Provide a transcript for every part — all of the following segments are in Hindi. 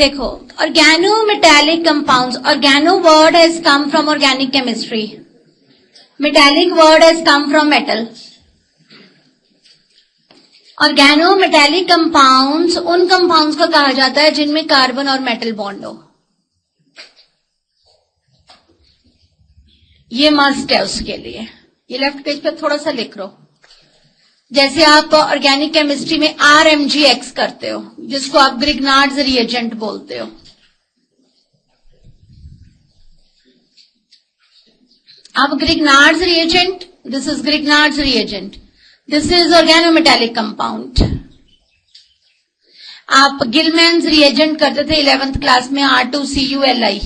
देखो, organometallic compounds, organo word has come from organic chemistry, metallic word has come from metal. Organometallic compounds उन कंपाउंड्स को कहा जाता है जिनमें कार्बन और मेटल बॉन्ड हो, ये मस्ट है उसके लिए। ये लेफ्ट पेज पे थोड़ा सा लिख लो, जैसे आप ऑर्गेनिक केमिस्ट्री में RMGX करते हो, जिसको आप ग्रिग्नार्ड्स रिएजेंट बोलते हो। आप Grignard's reagent, this is Grignard's reagent, this is organometallic compound. आप गिलमैन्स रिएजेंट करते थे 11th क्लास में, R2CuLi।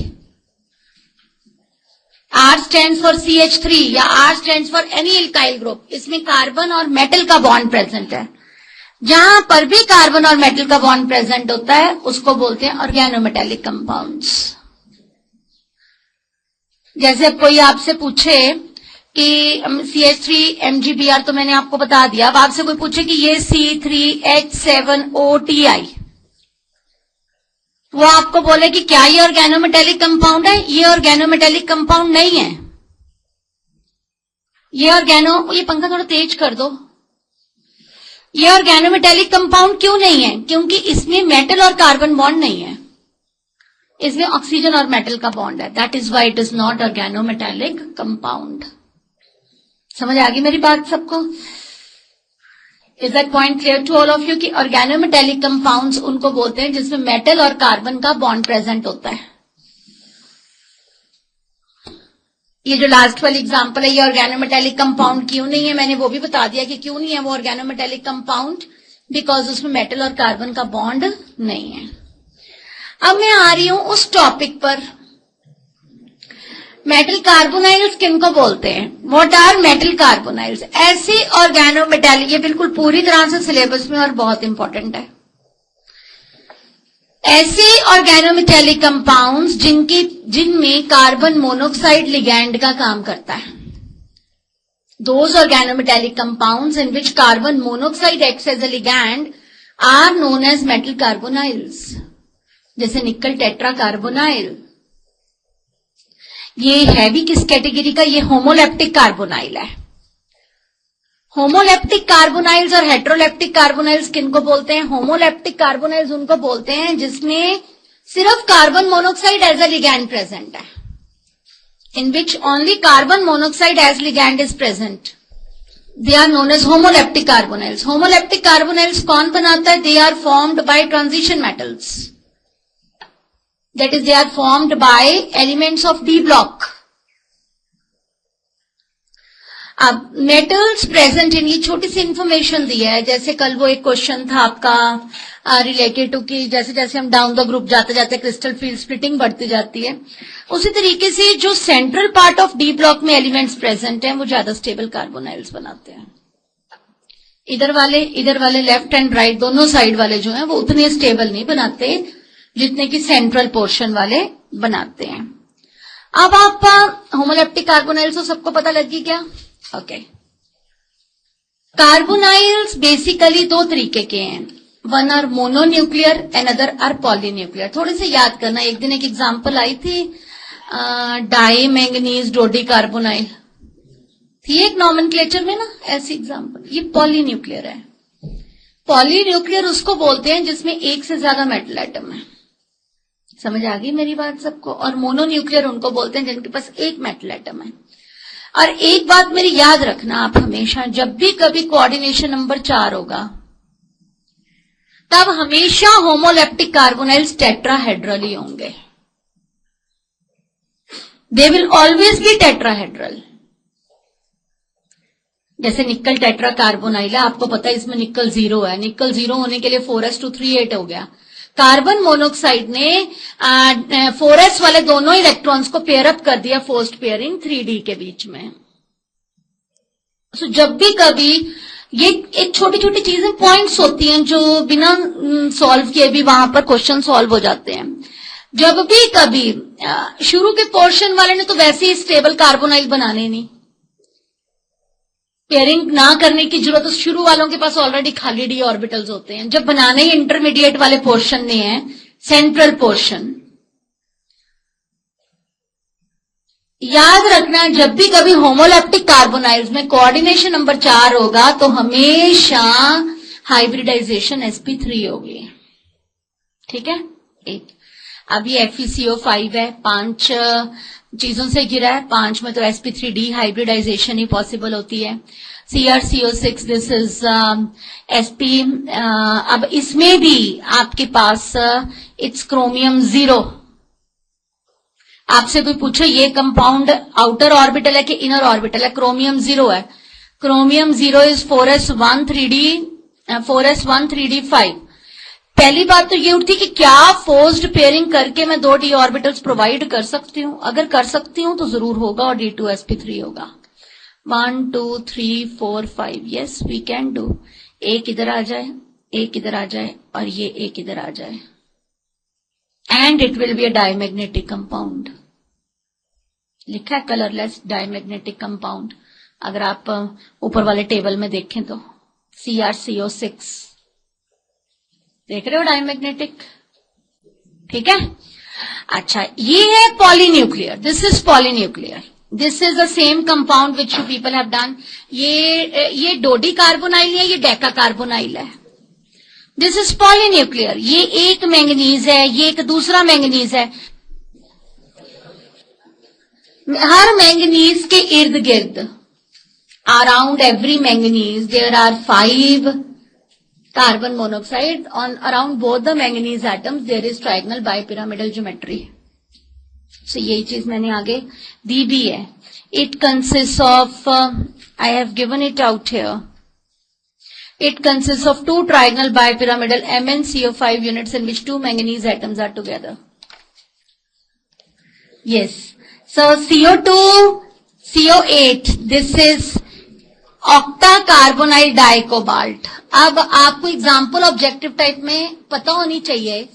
R stands for CH3 या R stands for any alkyl group। इसमें कार्बन और मेटल का बॉन्ड प्रेजेंट है। जहां पर भी कार्बन और मेटल का बॉन्ड प्रेजेंट होता है उसको बोलते हैं ऑर्गेनोमेटेलिक कंपाउंड्स। जैसे कोई आपसे पूछे कि CH3 MgBr तो मैंने आपको बता दिया, अब आपसे कोई पूछे कि ये C3H7OTi, वो आपको बोले कि क्या ये ऑर्गेनोमेटेलिक कंपाउंड है? ये ऑर्गेनोमेटेलिक कंपाउंड नहीं है। ये पंखा थोड़ा तेज कर दो। ये ऑर्गेनोमेटेलिक कंपाउंड क्यों नहीं है? क्योंकि इसमें मेटल और कार्बन बॉन्ड नहीं है, इसमें ऑक्सीजन और मेटल का बॉन्ड है। That is why it is not organometallic compound. समझ आ गई मेरी बात सबको? Is that point clear to all of you कि ऑर्गेनोमेटेलिक कंपाउंड्स उनको बोलते हैं जिसमें मेटल और कार्बन का बॉन्ड प्रेजेंट होता है। ये जो लास्ट वाली एग्जांपल है, ये ऑर्गेनोमेटेलिक कंपाउंड क्यों नहीं है, मैंने वो भी बता दिया कि क्यों नहीं है वो ऑर्गेनोमेटेलिक कंपाउंड, बिकॉज उसमें मेटल और कार्बन का बॉन्ड नहीं है। अब मैं आ रही हूं उस टॉपिक पर, मेटल कार्बोनाइल्स किनको बोलते हैं? What are metal carbonyls? ऐसे ऑर्गेनोमेटेलिक, ये बिल्कुल पूरी तरह से सिलेबस में और बहुत इंपॉर्टेंट है, ऐसे ऑर्गेनोमेटेलिक कंपाउंड्स जिनमें कार्बन मोनोक्साइड लिगैंड का काम करता है। Those organometallic compounds in which carbon monoxide acts as a ligand are known as metal carbonyls. जैसे निकल टेट्रा कार्बोनाइल, ये है भी किस कैटेगरी का? ये होमोलेप्टिक कार्बोनाइल है। होमोलेप्टिक कार्बोनाइल्स और हेट्रोलेप्टिक कार्बोनाइल्स किनको बोलते हैं? होमोलेप्टिक कार्बोनाइल्स उनको बोलते हैं जिसमें सिर्फ carbon monoxide as a ligand present है, in which only carbon monoxide as ligand is present. They are known as homoleptic carbonyls. Homoleptic carbonyls कौन बनाता है? They are formed by transition metals, that is they are formed by elements of D block। अब मेटल्स प्रेजेंट इन, ये छोटी सी इंफॉर्मेशन दी है। जैसे कल वो एक क्वेश्चन था आपका रिलेटेड टू कि जैसे जैसे हम डाउन द ग्रुप जाते जाते क्रिस्टल फील्ड स्प्लिटिंग बढ़ती जाती है, उसी तरीके से जो central part of D block में एलिमेंट्स प्रेजेंट हैं वो ज्यादा स्टेबल कार्बोनाइल्स बनाते हैं। इधर वाले लेफ्ट एंड राइट दोनों साइड वाले जो हैं वो उतने स्टेबल नहीं बनाते जितने की सेंट्रल पोर्शन वाले बनाते हैं। अब आप होमोलेप्टिक कार्बोनाइल्स तो सबको पता लगी क्या? ओके। कार्बोनाइल्स बेसिकली दो तरीके के हैं, one are mononuclear and other are polynuclear. थोड़े से याद करना, एक दिन एक एग्जांपल आई थी डाई मैंगनीज डोडी कार्बोनाइल थी एक नॉमेनक्लेचर में ना, ऐसी एग्जांपल। ये पॉलीन्यूक्लियर है। पॉलीन्यूक्लियर उसको बोलते हैं जिसमें एक से ज्यादा मेटल एटम है। समझ आ गई मेरी बात सबको? और मोनोन्यूक्लियर उनको बोलते हैं जिनके पास एक मेटल एटम है। और एक बात मेरी याद रखना आप हमेशा, जब भी कभी कोऑर्डिनेशन नंबर 4 होगा तब हमेशा होमोलेप्टिक कार्बोनाइल्स टेट्राहेड्रल ही होंगे। They will always be tetrahedral. जैसे निकल टेट्रा कार्बोनाइल है, आपको पता है इसमें निकल 0 है। निकल 0 होने के लिए 4s238 हो गया। कार्बन मोनोक्साइड ने 4s वाले दोनों इलेक्ट्रॉन्स को पेयर अप कर दिया, फोर्स्ड पेयरिंग 3d के बीच में। तो जब भी कभी ये एक छोटी छोटी चीजें पॉइंट्स होती हैं जो बिना सॉल्व किए भी वहां पर क्वेश्चन सॉल्व हो जाते हैं। जब भी कभी शुरू के पोर्शन वाले ने तो वैसे ही स्टेबल कार्बोनाइल बनाने नहीं, पेयरिंग ना करने की जरूरत, तो शुरू वालों के पास ऑलरेडी खाली डी ऑर्बिटल्स होते हैं। जब बनाने ही इंटरमीडिएट वाले पोर्शन ने हैं, सेंट्रल पोर्शन। याद रखना, जब भी कभी होमोलैप्टिक कार्बोनाइल्स में कोऑर्डिनेशन नंबर 4 होगा तो हमेशा हाइब्रिडाइजेशन sp3 होगी। ठीक है, एक। अब ये FeCO5 है, 5 चीजों से घिरा है, 5 में तो sp3d हाइब्रिडाइजेशन ही पॉसिबल होती है। CrCO6 this is sp। अब इसमें भी आपके पास इट्स क्रोमियम 0। आपसे कोई पूछे ये कंपाउंड आउटर ऑर्बिटल है कि इनर ऑर्बिटल है, क्रोमियम 0 है। Chromium 0 is 4s1 3d5। पहली बात तो ये उठती कि क्या फोर्स्ड पेयरिंग करके मैं 2 d ऑर्बिटल्स प्रोवाइड कर सकती हूं? अगर कर सकती हूं तो जरूर होगा और d2sp3 होगा। 1 2 3 4 5 यस वी कैन डू। एक इधर आ जाए, एक इधर आ जाए और ये एक इधर आ जाए, and it will be a diamagnetic compound. लिखा है कलरलेस डायमैग्नेटिक कंपाउंड। अगर आप ऊपर वाले टेबल में देखें तो CrCO6 देख रहे हो, डायमैग्नेटिक। ठीक है, अच्छा ये है polynuclear. This is polynuclear. This is the same compound which you people have done. ये डोडी कार्बोनाइल है, ये डेका कार्बोनाइल है। This is polynuclear. ये एक मैंगनीज है, ये एक दूसरा मैंगनीज है। हर मैंगनीज के इर्द गिर्द, around every manganese there are 5 carbon monoxide. On around both the manganese atoms there is trigonal bipyramidal geometry. So यही चीज मैंने आगे दी भी है। It consist of, I have given it out here, it consists of 2 trigonal bipyramidal MnCO5 units in which 2 manganese atoms are together. Yes. So CO2, CO8, this is octacarbonyl dicobalt. अब आपको एग्जाम्पल ऑब्जेक्टिव टाइप में पता होनी चाहिए।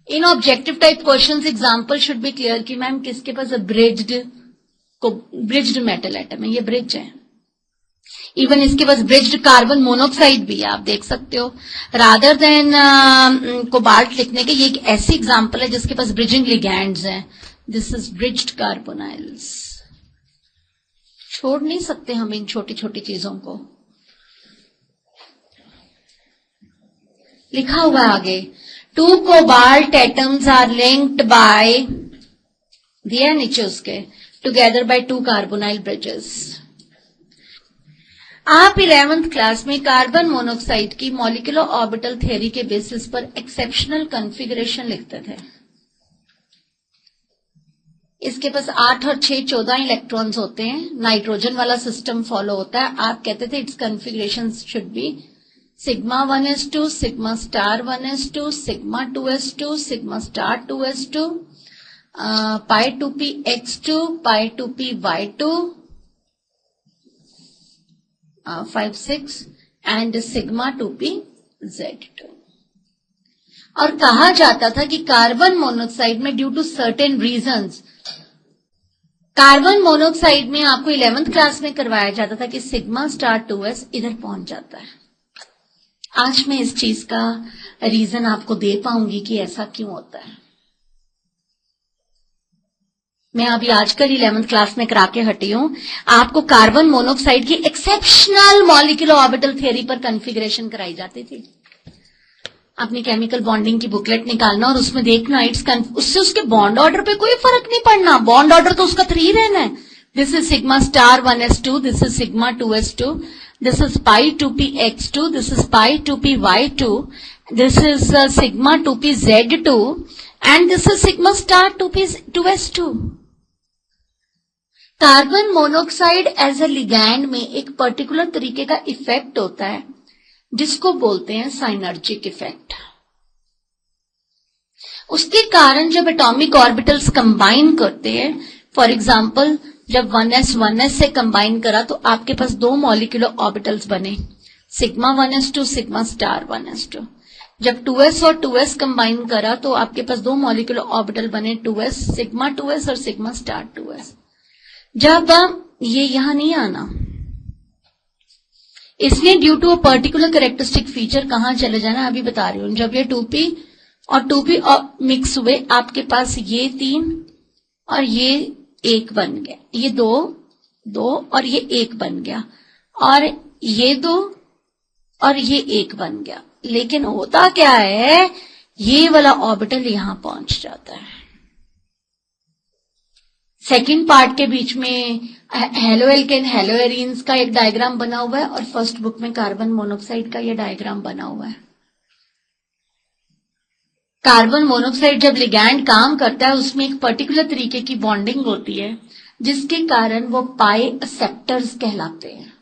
In objective type questions example should be clear कि मैम किसके पास ब्रिज्ड मेटल एटम है, ये ब्रिज है। इवन इसके पास ब्रिज्ड कार्बन मोनोक्साइड भी है, आप देख सकते हो। रादर देन कोबाल्ट लिखने के, ये एक ऐसी एग्जांपल है जिसके पास ब्रिजिंग लिगैंड्स हैं। This is bridged carbonyls. छोड़ नहीं सकते हम इन छोटी छोटी चीजों को। लिखा हुआ आगे, 2 cobalt atoms are linked by, दिया नीचे उसके, टुगेदर बाय 2 कार्बोनाइल ब्रिजेस। आप 11th क्लास में कार्बन मोनोक्साइड की मॉलिक्यूलर ऑर्बिटल थ्योरी के बेसिस पर एक्सेप्शनल कॉन्फ़िगरेशन लिखते थे। इसके पास 8 और 6 14 इलेक्ट्रॉन्स होते हैं, नाइट्रोजन वाला सिस्टम फॉलो होता है। आप कहते थे its configuration should be sigma 1s2, sigma star 1s2, sigma 2s2, sigma star 2s2, pi 2p x2, pi 2p y2, 5 6 and sigma 2p z2। और कहा जाता था कि कार्बन मोनोक्साइड में due to certain reasons, carbon monoxide में आपको 11th क्लास में करवाया जाता था कि सिग्मा स्टार 2s इधर पहुंच जाता है। आज मैं इस चीज का रीजन आपको दे पाऊंगी कि ऐसा क्यों होता है। मैं अभी आजकल 11th क्लास में करा के हटी हूं। आपको कार्बन मोनोक्साइड की एक्सेप्शनल मॉलिक्यूलर ऑर्बिटल थ्योरी पर कॉन्फ़िगरेशन कराई जाती थी। अपनी केमिकल बॉन्डिंग की बुकलेट निकालना और उसमें देखना, उससे उसके बॉन्ड ऑर्डर पे कोई फर्क नहीं पड़ना, बॉन्ड ऑर्डर तो उसका 3 रहना है। This is sigma star 1s2, this is sigma 2s2, this is pi 2p x2, this is pi 2p y2, this is sigma 2p z2 and this is sigma star 2s2। Carbon monoxide as a ligand में एक पर्टिकुलर तरीके का इफेक्ट होता है जिसको बोलते हैं साइनर्जिक इफेक्ट। उसके कारण जब एटॉमिक ऑर्बिटल्स कंबाइन करते हैं, फॉर एग्जांपल जब 1s से कंबाइन करा तो आपके पास 2 मॉलिक्यूलर ऑर्बिटल्स बने, sigma 1s2, sigma star 1s2। जब 2s और 2s कंबाइन करा तो आपके पास 2 मॉलिक्यूलर ऑर्बिटल बने, 2s, सिग्मा 2s और सिग्मा स्टार 2s। जब ये यहां नहीं आना, इसलिए due to a particular characteristic feature कहां चले जाना अभी बता रही हूं। जब ये 2p और 2 भी मिक्स हुए, आपके पास ये 3 और ये 1 बन गया, ये 2 और ये 1 बन गया, और ये 2 और ये 1 बन गया। लेकिन होता क्या है, ये वाला ऑर्बिटल यहां पहुंच जाता है। सेकंड पार्ट के बीच में हेलो एल्केन हेलो एरीन्स का एक डायग्राम बना हुआ है, और फर्स्ट बुक में कार्बन मोनोक्साइड का ये डायग्राम बना हुआ है। कार्बन मोनोक्साइड जब लिगैंड काम करता है, उसमें एक पर्टिकुलर तरीके की बॉन्डिंग होती है, जिसके कारण वो पाई एक्सेप्टर्स कहलाते हैं।